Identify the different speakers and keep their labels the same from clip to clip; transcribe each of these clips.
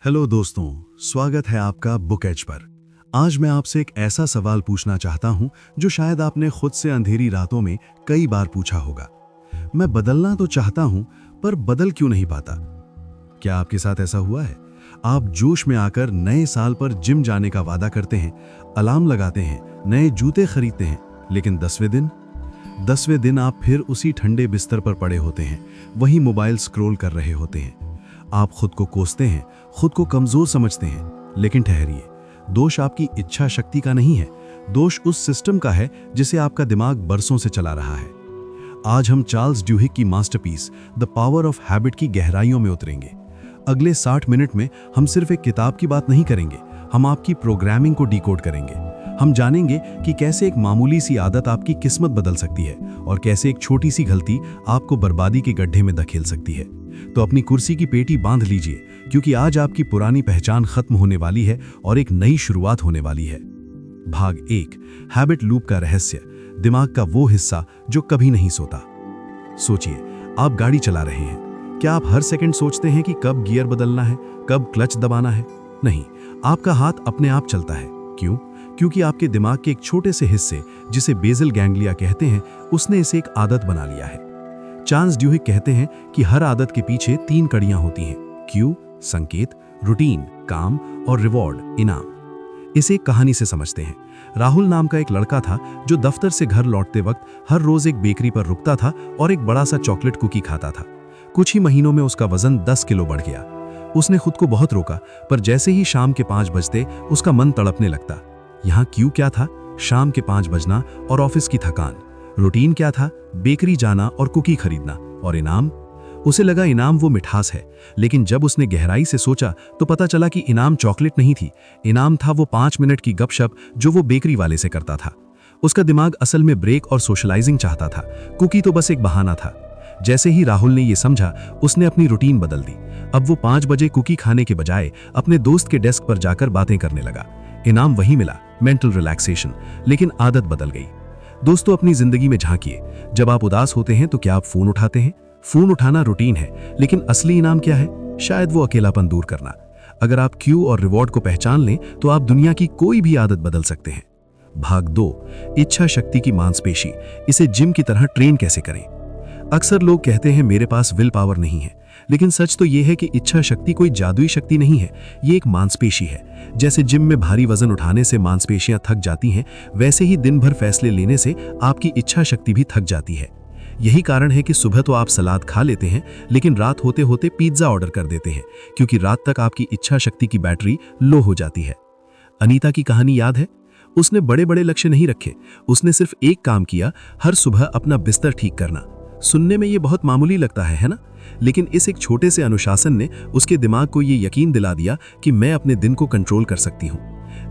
Speaker 1: Hello दोस्तों, स्वागत है आपका बुक एज पर। आज मैं आपसे एक ऐसा सवाल पूछना चाहता हूं जो शायद आपने खुद से अंधेरी रातों में कई बार पूछा होगा। मैं बदलना तो चाहता हूं, पर बदल क्यों नहीं पाता? क्या आपके साथ ऐसा हुआ है? आप जोश में आकर नए साल पर जिम जाने का वादा करते हैं, अलार्म लगाते हैं, नए जूते खरीदते हैं, लेकिन 10वें दिन आप फिर उसी ठंडे बिस्तर पर पड़े होते हैं, वही मोबाइल स्क्रॉल कर रहे होते हैं। आप खुद को कोसते हैं, खुद को कमजोर समझते हैं, लेकिन ठहरिए, दोष आपकी इच्छा शक्ति का नहीं है, दोष उस सिस्टम का है जिसे आपका दिमाग बरसों से चला रहा है। आज हम चार्ल्स ड्यूहिक की masterpiece the power of habit की गहराइयों में उतरेंगे। अगले 60 मिनट में हम सिर्फ एक किताब की बात नहीं करेंगे, हम आपकी प्रोग्रामिंग को डिकोड करेंगे। हम जानेंगे कि कैसे एक मामूली सी आदत आपकी किस्मत बदल सकती है और कैसे एक छोटी सी गलती आपको बर्बादी के गड्ढे में धकेल सकती है। तो अपनी कुर्सी की पेटी बांध लीजिए, क्योंकि आज आपकी पुरानी पहचान खत्म होने वाली है और एक नई शुरुआत होने वाली है। भाग 1, हैबिट लूप का रहस्य, दिमाग का वो हिस्सा जो कभी नहीं सोता। सोचिए, आप गाड़ी चला रहे हैं। क्या आप हर सेकंड सोचते हैं कि कब गियर बदलना है, कब क्लच दबाना है? नहीं, आपका हाथ अपने आप चलता है। क्यों? क्योंकि आपके दिमाग के एक छोटे से हिस्से, जिसे बेसल गैंग्लिया कहते हैं, उसने इसे एक आदत बना लिया है। चार्ल्स ड्यूहिक कहते हैं कि हर आदत के पीछे 3 कड़ियां होती हैं: क्यू संकेत, रूटीन काम, और रिवॉर्ड इनाम। इसे एक कहानी से समझते हैं। राहुल नाम का एक लड़का था जो दफ्तर से घर लौटते वक्त हर रोज एक बेकरी पर रुकता था और एक बड़ा सा चॉकलेट कुकी खाता था। कुछ ही महीनों में उसका वजन 10 किलो बढ़ गया। उसने खुद को बहुत रोका, पर जैसे ही शाम के 5 बजते उसका मन तड़पने लगता। यहाँ क्यू क्या था? शाम के 5 बजना और ऑफिस की थकान। रूटीन क्या था? बेकरी जाना और कुकी खरीदना। और इनाम? उसे लगा इनाम वो मिठास है, लेकिन जब उसने गहराई से सोचा तो पता चला कि इनाम चॉकलेट नहीं थी। इनाम था वो 5 मिनट की गपशप जो वो बेकरी वाले से करता था। उसका दिमाग असल में ब्रेक और सोशलाइजिंग चाहता था, कुकी तो बस एक बहाना था। जैसे ही राहुल ने ये समझा, उसने अपनी रूटीन बदल दी। अब वो 5 बजे कुकी खाने के बजाय अपने दोस्त के डेस्क पर जाकर बातें करने लगा। इनाम वही मिला, मेंटल रिलैक्सेशन, लेकिन आदत बदल गई। दोस्तों, अपनी जिंदगी में झांकिए। जब आप उदास होते हैं तो क्या आप फोन उठाते हैं? फोन उठाना रूटीन है, लेकिन असली इनाम क्या है? शायद वो अकेलापन दूर करना। अगर आप क्यू और रिवॉर्ड को पहचान लें तो आप दुनिया की कोई भी आदत बदल सकते हैं। भाग 2, इच्छा शक्ति की मांसपेशी, इसे जिम की तरह ट्रेन कैसे करें? अक्सर लोग कहते हैं मेरे पास विल पावर नहीं है, लेकिन सच तो यह है कि इच्छा शक्ति कोई जादुई शक्ति नहीं है, ये एक मांसपेशी है। जैसे जिम में भारी वजन उठाने से मांसपेशियां थक जाती हैं, वैसे ही दिन भर फैसले लेने से आपकी इच्छा शक्ति भी थक जाती है। यही कारण है कि सुबह तो आप सलाद खा लेते हैं, लेकिन रात होते होते पिज्जा ऑर्डर कर देते हैं, क्योंकि रात तक आपकी इच्छा शक्ति की बैटरी लो हो जाती है। अनीता की कहानी याद है? उसने बड़े बड़े लक्ष्य नहीं रखे, उसने सिर्फ एक काम किया, हर सुबह अपना बिस्तर ठीक करना। सुनने में ये बहुत मामूली लगता है ना? लेकिन इस एक छोटे से अनुशासन ने उसके दिमाग को ये यकीन दिला दिया कि मैं अपने दिन को कंट्रोल कर सकती हूँ।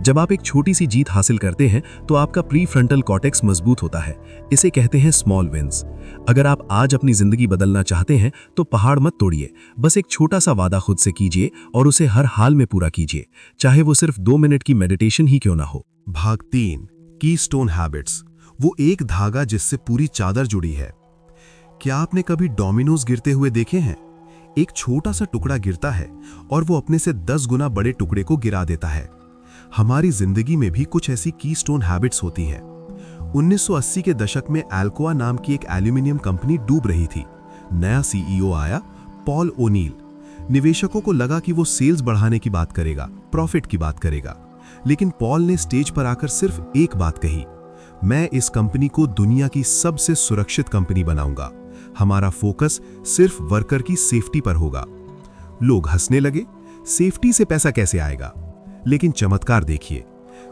Speaker 1: जब आप एक छोटी सी जीत हासिल करते हैं तो आपका प्री फ्रंटल कॉर्टेक्स मजबूत होता है। इसे कहते हैं स्मॉल विंस। अगर आप आज अपनी जिंदगी बदलना चाहते हैं तो पहाड़ मत तोड़िए, बस एक छोटा सा वादा खुद से कीजिए और उसे हर हाल में पूरा कीजिए, चाहे वो सिर्फ 2 मिनट की मेडिटेशन ही क्यों ना हो।
Speaker 2: भाग 3, कीस्टोन हैबिट्स, वो एक धागा जिससे पूरी चादर जुड़ी है। क्या आपने कभी डोमिनोज गिरते हुए देखे हैं? एक छोटा सा टुकड़ा गिरता है और वो अपने से 10 गुना बड़े टुकड़े को गिरा देता है। हमारी जिंदगी में भी कुछ ऐसी कीस्टोन हैबिट्स होती हैं। 1980 के दशक में अल्कोआ नाम की एक एल्यूमिनियम कंपनी डूब रही थी। नया सीईओ आया, पॉल ओनील। निवेशकों को लगा कि वो सेल्स बढ़ाने की बात करेगा, प्रॉफिट की बात करेगा, लेकिन पॉल ने स्टेज पर आकर सिर्फ एक बात कही, मैं इस कंपनी को दुनिया की सबसे सुरक्षित कंपनी बनाऊंगा। हमारा फोकस सिर्फ वर्कर की सेफ्टी पर होगा। लोग हंसने लगे, सेफ्टी से पैसा कैसे आएगा? लेकिन चमत्कार देखिए,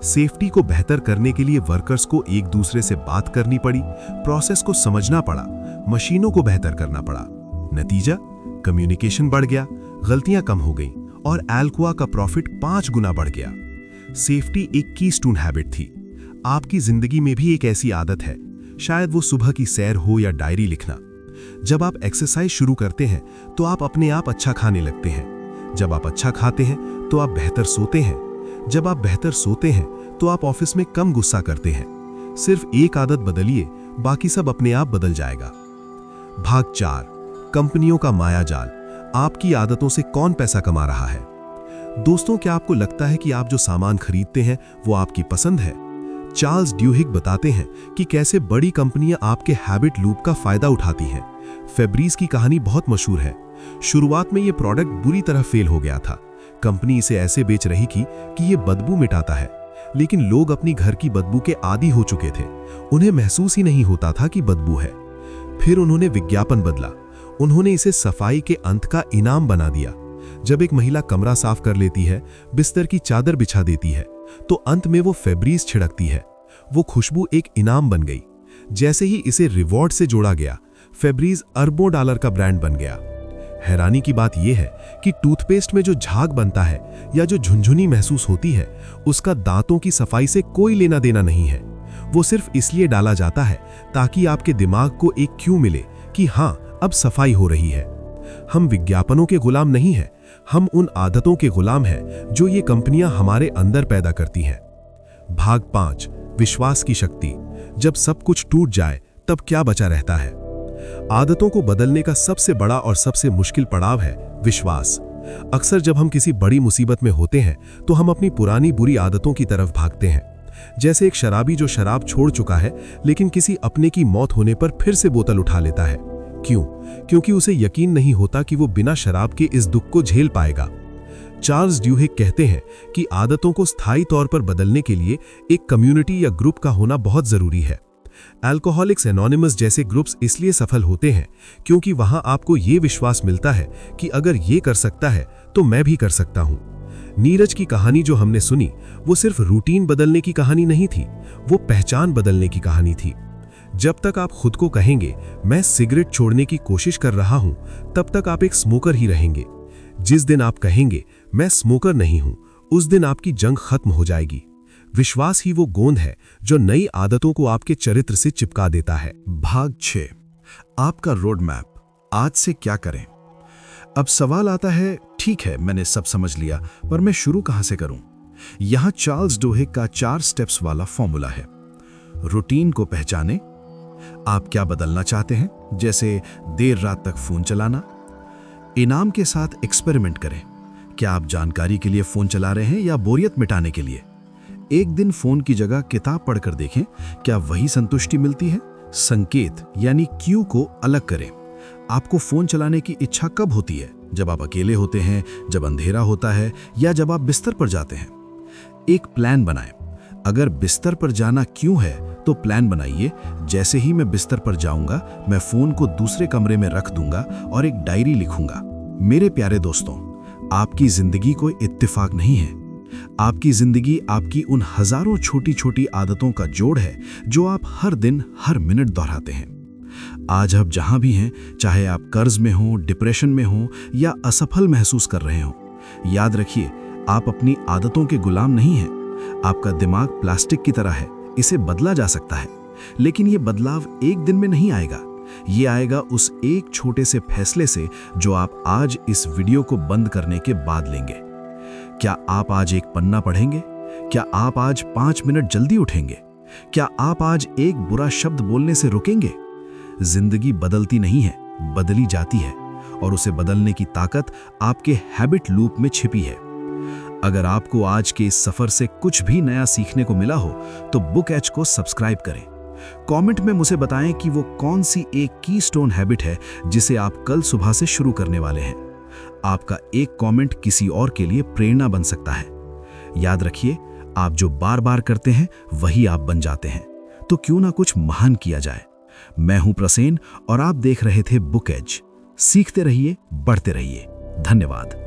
Speaker 2: सेफ्टी को बेहतर करने के लिए वर्कर्स को एक दूसरे से बात करनी पड़ी, प्रोसेस को समझना पड़ा, मशीनों को बेहतर करना पड़ा। नतीजा, कम्युनिकेशन बढ़ गया, गलतियां कम हो गई और अल्कोआ का प्रॉफिट 5 गुना बढ़ गया। सेफ्टी एक कीस्टोन हैबिट थी। आपकी जिंदगी में भी एक ऐसी आदत है, शायद वो सुबह की सैर हो या डायरी लिखना। जब आप एक्सरसाइज शुरू करते हैं तो आप अपने आप अच्छा खाने लगते हैं। जब आप अच्छा खाते हैं तो आप बेहतर सोते हैं। जब आप बेहतर सोते हैं तो आप ऑफिस में कम गुस्सा करते हैं। सिर्फ एक आदत बदलिए, बाकी सब अपने आप बदल जाएगा। भाग 4, कंपनियों का मायाजाल, आपकी आदतों से कौन पैसा कमा रहा है? दोस्तों, क्या आपको लगता है कि आप जो सामान खरीदते हैं वो आपकी पसंद है? चार्ल्स ड्यूहिग बताते हैं कि कैसे बड़ी कंपनियां आपके हैबिट लूप का फायदा उठाती हैं। फेब्रीज की कहानी बहुत मशहूर है। शुरुआत में ये प्रोडक्ट बुरी तरह फेल हो गया था। कंपनी इसे ऐसे बेच रही थी कि ये बदबू मिटाता है, लेकिन लोग अपनी घर की बदबू के आदी हो चुके थे। उन्हें महसूस ही नहीं होता था कि बदबू है। फिर उन्होंने विज्ञापन बदला। उन्होंने इसे सफाई के अंत का इनाम बना दिया। जब एक महिला कमरा साफ कर लेती है, बिस्तर की चादर बिछा देती है, तो अंत में वो फेब्रीज छिड़कती है। वो खुशबू एक इनाम बन गई। जैसे ही इसे रिवॉर्ड से जोड़ा गया, फेब्रीज अरबों डॉलर का ब्रांड बन गया। हैरानी की बात यह है कि टूथपेस्ट में जो झाग बनता है या जो झुनझुनी महसूस होती है, उसका दांतों की सफाई से कोई लेना देना नहीं है। वो सिर्फ इसलिए डाला जाता है ताकि आपके दिमाग को एक क्यू मिले कि हाँ, अब सफाई हो रही है। हम विज्ञापनों के गुलाम नहीं हैं, हम उन आदतों के गुलाम हैं जो ये कंपनियां हमारे अंदर पैदा करती हैं। भाग 5, विश्वास की शक्ति। जब सब कुछ टूट जाए तब क्या बचा रहता है? आदतों को बदलने का सबसे बड़ा और सबसे मुश्किल पड़ाव है विश्वास। अक्सर जब हम किसी बड़ी मुसीबत में होते हैं तो हम अपनी पुरानी बुरी आदतों की तरफ भागते हैं। जैसे एक शराबी जो शराब छोड़ चुका है लेकिन किसी अपने की मौत होने पर फिर से बोतल उठा लेता है। क्यों? क्योंकि उसे यकीन नहीं होता कि वो बिना शराब के इस दुख को झेल पाएगा। चार्ल्स ड्यूहिग कहते हैं कि आदतों को स्थायी तौर पर बदलने के लिए एक कम्युनिटी या ग्रुप का होना बहुत जरूरी है। अल्कोहलिक्स एनोनिमस जैसे ग्रुप्स इसलिए सफल होते हैं क्योंकि वहां आपको ये विश्वास मिलता है कि अगर ये कर सकता है तो मैं भी कर सकता हूं। नीरज की कहानी जो हमने सुनी, वो सिर्फ रूटीन बदलने की कहानी नहीं थी, वो पहचान बदलने की कहानी थी। जब तक आप खुद को कहेंगे मैं सिगरेट छोड़ने की कोशिश कर रहा हूं, तब तक आप एक स्मोकर ही रहेंगे। जिस दिन आप कहेंगे मैं स्मोकर नहीं हूं, उस दिन आपकी जंग खत्म हो जाएगी। विश्वास ही वो गोंद है जो नई आदतों को आपके चरित्र से चिपका देता है।
Speaker 1: भाग 6, आपका रोड मैप। आज से क्या करें? अब सवाल आता है, ठीक है, मैंने सब समझ लिया, पर मैं शुरू कहां से करूं? यहां चार्ल्स ड्यूहिग का 4 स्टेप्स वाला फॉर्मूला है। रूटीन को पहचाने। आप क्या बदलना चाहते हैं? जैसे देर रात तक फोन चलाना। इनाम के साथ एक्सपेरिमेंट करें। क्या आप जानकारी के लिए फोन चला रहे हैं या बोरियत मिटाने के लिए? एक दिन फोन की जगह किताब पढ़कर देखें, क्या वही संतुष्टि मिलती है? संकेत यानी क्यू को अलग करें। आपको फोन चलाने की इच्छा कब होती है? जब आप अकेले होते हैं, जब अंधेरा होता है, या जब आप बिस्तर पर जाते हैं। एक प्लान बनाएं। अगर बिस्तर पर जाना क्यों है तो प्लान बनाइए, जैसे ही मैं बिस्तर पर जाऊंगा मैं फोन को दूसरे कमरे में रख दूंगा और एक डायरी लिखूंगा। मेरे प्यारे दोस्तों, आपकी जिंदगी कोई इत्तेफाक नहीं है। आपकी जिंदगी आपकी उन हजारों छोटी छोटी आदतों का जोड़ है जो आप हर दिन हर मिनट दोहराते हैं। आज आप जहां भी हैं, चाहे आप कर्ज में हों, डिप्रेशन में हों या असफल महसूस कर रहे हों, याद रखिए आप अपनी आदतों के गुलाम नहीं हैं। आपका दिमाग प्लास्टिक की तरह है, इसे बदला जा सकता है, लेकिन ये बदलाव एक दिन में नहीं आएगा। ये आएगा उस एक छोटे से फैसले से जो आप आज इस वीडियो को बंद करने के बाद लेंगे। क्या आप आज एक पन्ना पढ़ेंगे? क्या आप आज 5 मिनट जल्दी उठेंगे? क्या आप आज एक बुरा शब्द बोलने से रुकेंगे? जिंदगी बदलती नहीं है, बदली जाती है, और उसे बदलने की ताकत आपके हैबिट लूप में छिपी है। अगर आपको आज के इस सफर से कुछ भी नया सीखने को मिला हो तो बुक एज को सब्सक्राइब करें। कमेंट में मुझे बताएं कि वो कौन सी एक कीस्टोन हैबिट है जिसे आप कल सुबह से शुरू करने वाले हैं। आपका एक कमेंट किसी और के लिए प्रेरणा बन सकता है। याद रखिए, आप जो बार बार करते हैं वही आप बन जाते हैं। तो क्यों ना कुछ महान किया जाए। मैं हूं प्रसेन और आप देख रहे थे बुक एज। सीखते रहिए, बढ़ते रहिए। धन्यवाद।